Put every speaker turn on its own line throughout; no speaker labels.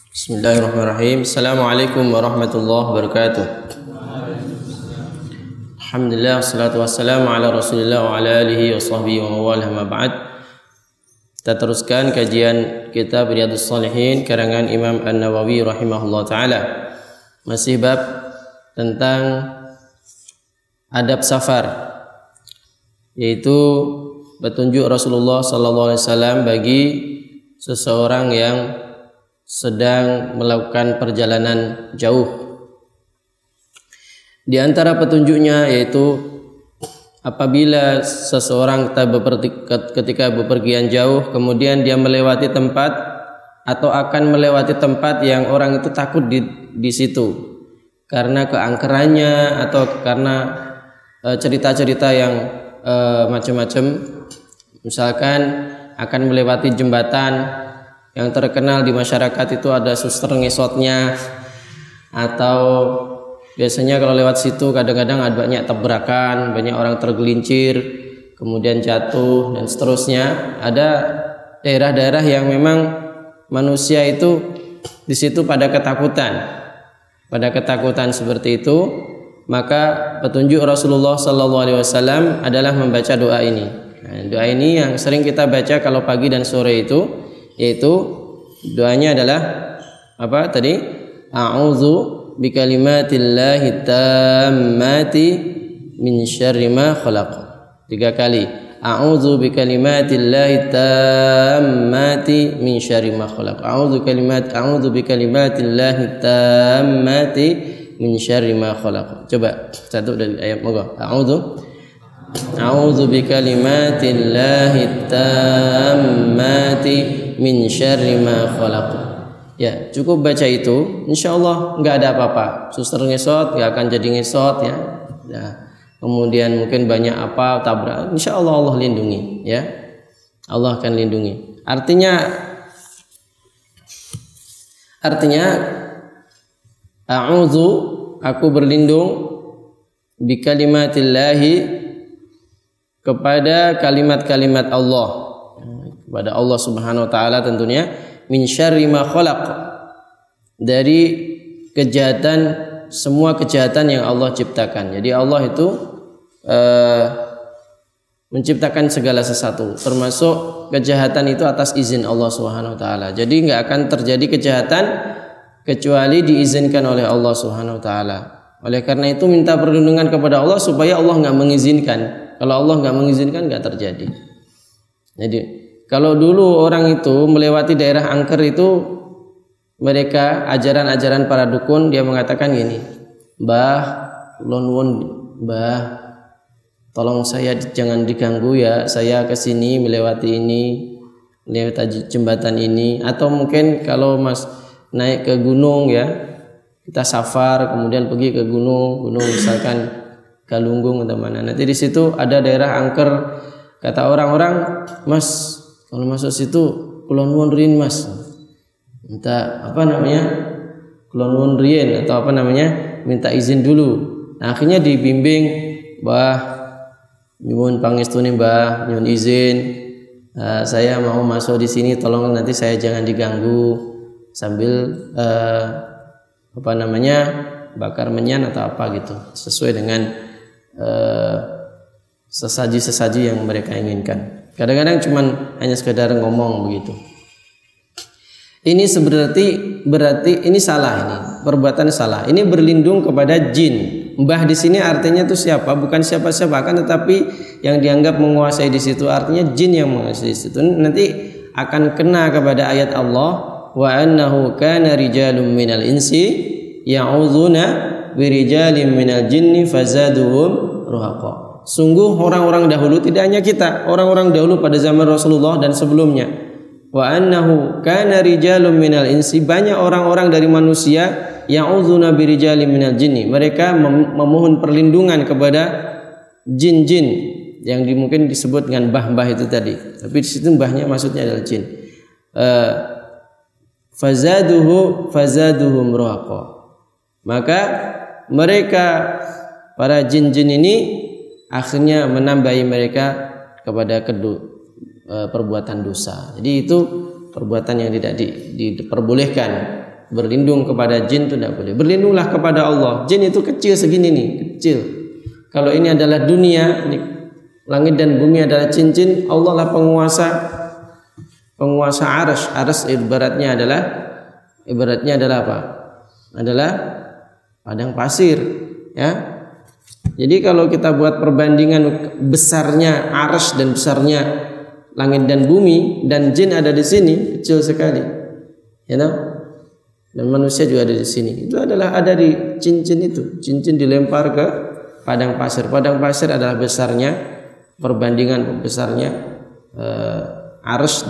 Bismillahirrahmanirrahim. Assalamualaikum warahmatullahi wabarakatuh. Alhamdulillah, wassalatu wassalamu ala Rasulillah wa ala alihi wa sahbihi wa mawalah, ma ba'd. Kita teruskan kajian kitab Riyadhus Shalihin karangan Imam An-Nawawi rahimahullah taala. Masih bab tentang adab safar, yaitu petunjuk Rasulullah sallallahu alaihi wasallam bagi seseorang yang sedang melakukan perjalanan jauh. Di antara petunjuknya yaitu apabila seseorang ketika bepergian jauh kemudian dia melewati tempat atau akan melewati tempat yang orang itu takut di situ karena keangkerannya atau karena cerita-cerita yang macam-macam, misalkan akan melewati jembatan yang terkenal di masyarakat itu ada suster ngesotnya, atau biasanya kalau lewat situ kadang-kadang ada banyak tabrakan, banyak orang tergelincir kemudian jatuh dan seterusnya. Ada daerah-daerah yang memang manusia itu di situ pada ketakutan seperti itu, maka petunjuk Rasulullah SAW adalah membaca doa ini. Nah, doa ini yang sering kita baca kalau pagi dan sore itu, yaitu doanya adalah apa tadi? A'udzu bikalimatillahi tammati min syarri ma khalaq. 3 kali. A'udzu bikalimatillahi tammati min syarri ma khalaq. A'udzu bikalimatillahi tammati min syarri ma khalaq. Coba satu dari ayat moga. A'udzu bikalimatillahi tammati min syarri ma khalaq. Ya, cukup baca itu, insyaallah enggak ada apa-apa. Suster ngesot enggak akan jadi ngesot ya. Nah, kemudian mungkin banyak apa tabrak, insyaallah Allah lindungi ya. Allah akan lindungi. Artinya a'udzu, aku berlindung bikalimatillahi, kepada kalimat-kalimat Allah, kepada Allah Subhanahu wa taala tentunya, min syarri ma khalaq, dari kejahatan, semua kejahatan yang Allah ciptakan. Jadi Allah itu menciptakan segala sesuatu, termasuk kejahatan itu atas izin Allah Subhanahu wa taala. Jadi enggak akan terjadi kejahatan kecuali diizinkan oleh Allah Subhanahu wa taala. Oleh karena itu minta perlindungan kepada Allah supaya Allah enggak mengizinkan. Kalau Allah enggak mengizinkan enggak terjadi. Jadi kalau dulu orang itu melewati daerah angker itu, mereka ajaran-ajaran para dukun, dia mengatakan gini, Mbah, Mbah, tolong saya jangan diganggu ya, saya kesini melewati jembatan ini. Atau mungkin kalau Mas naik ke gunung ya, kita safar kemudian pergi ke gunung misalkan Galunggung atau mana. Nanti di situ ada daerah angker. Kata orang-orang, Mas, kalau masuk situ kulon nuwun rien Mas. Minta kulon nuwun rien atau minta izin dulu. Nah, akhirnya dibimbing, Mbah, nyuwun pangestune Mbah, nyuwun izin. Saya mau masuk di sini, tolong nanti saya jangan diganggu sambil bakar menyan atau apa gitu, sesuai dengan sesaji-sesaji yang mereka inginkan. Kadang-kadang cuman hanya sekedar ngomong begitu. Ini berarti ini salah, ini perbuatan salah. Ini berlindung kepada jin. Mbah di sini artinya itu siapa? Bukan siapa-siapa kan, tetapi yang dianggap menguasai di situ, artinya jin yang menguasai di situ. Nanti akan kena kepada ayat Allah, wa annahu kana rijalun minal insi ya'udzuna birijalin minal jinni fazaduhum ruhaqa. Sungguh orang-orang dahulu, tidak hanya kita, orang-orang dahulu pada zaman Rasulullah dan sebelumnya, wa annahu kana rijalun minal insi, banyak orang-orang dari manusia ya'udzuna birijalin minal jinni, mereka memohon perlindungan kepada jin-jin yang mungkin disebut dengan mbah-mbah itu tadi, tapi di situ mbahnya maksudnya adalah jin. Fazaduhum ruhaqa, maka mereka para jin-jin ini akhirnya menambahi mereka kepada perbuatan dosa. Jadi itu perbuatan yang tidak diperbolehkan. berlindung kepada jin itu tidak boleh. Berlindunglah kepada Allah. Jin itu kecil segini nih, kecil. Kalau ini adalah dunia, langit dan bumi adalah cincin, Allah lah penguasa arsy. Arsy ibaratnya adalah apa? Adalah padang pasir, ya. Jadi kalau kita buat perbandingan besarnya arsy dan besarnya langit dan bumi, dan jin ada di sini, kecil sekali, you know? Dan manusia juga ada di sini. Itu adalah ada di cincin itu. Cincin dilempar ke padang pasir. Padang pasir adalah besarnya, perbandingan besarnya arsy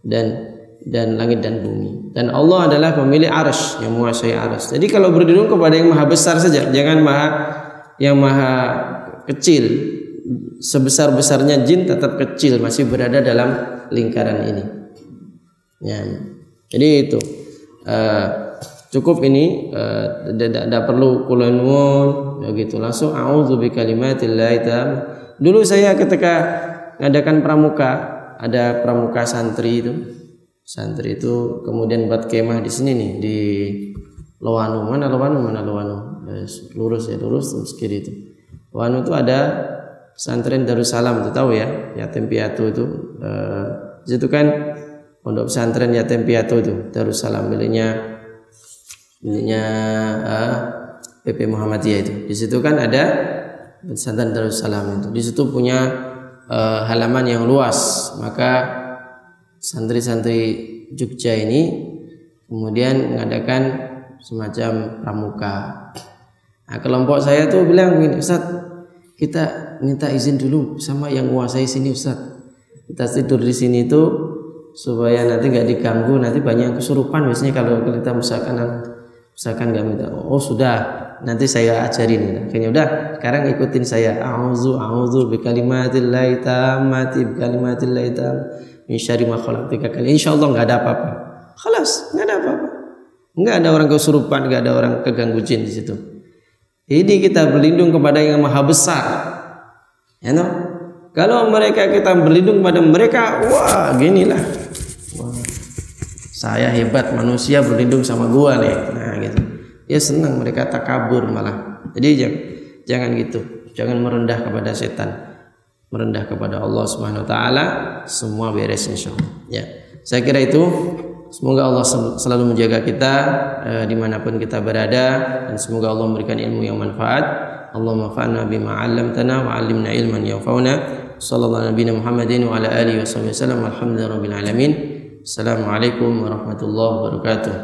dan langit dan bumi. Dan Allah adalah pemilik arsy, yang menguasai arsy. Jadi kalau berlindung kepada yang maha besar saja, jangan yang maha kecil. Sebesar-besarnya jin tetap kecil, masih berada dalam lingkaran ini. Ya. Jadi itu cukup ini, tidak perlu kulanun begitu, langsung a'udzu bikalimatillahi taam. Dulu saya ketika ngadakan pramuka, ada pramuka santri itu kemudian buat kemah di sini nih, di Lowanu. Mana Lowanu? Lurus terus kiri itu. Lowanu itu ada pesantren Darussalam, itu tahu ya, yatim piatu itu. Di situ kan pondok pesantren yatim piatu itu Darussalam, miliknya PP Muhammadiyah itu. Di situ kan ada pesantren Darussalam itu. Di situ punya halaman yang luas. Maka santri-santri Jogja ini kemudian mengadakan semacam pramuka. Nah, kelompok saya tuh bilang begini, Ustaz, kita minta izin dulu sama yang menguasai sini, Ustaz. Kita tidur di sini itu supaya nanti nggak diganggu, nanti banyak yang kesurupan biasanya kalau kita misalkan nggak minta. Oh sudah, nanti saya ajarin. Akhirnya udah, sekarang ikutin saya. A'udzu bikalimatillahi tammati bikalimatillahi tam min syarri ma khalaq 3 kali. Insyaallah nggak ada apa-apa. Khalas, nggak ada apa-apa. Nggak ada orang kesurupan, nggak ada orang keganggu jin di situ. Ini kita berlindung kepada yang maha besar. Ya, no? Kalau kita berlindung kepada mereka, wah ginilah. Wah, saya hebat, manusia berlindung sama gua nih. Nah gitu. Ya senang, mereka takabur malah. Jadi jangan gitu. Jangan merendah kepada setan. Merendah kepada Allah Subhanahu wa taala, semua beres insyaallah. Ya. Saya kira itu. Semoga Allah selalu menjaga kita dimanapun kita berada, dan semoga Allah memberikan ilmu yang manfaat. Allahumma fa'alna bima 'allamtana wa 'allimna ilman yanfa'una. Sallallahu nabiyana Muhammadin wa ala alihi wasallam. Alhamdulillahirabbil alamin. Assalamualaikum warahmatullahi wabarakatuh.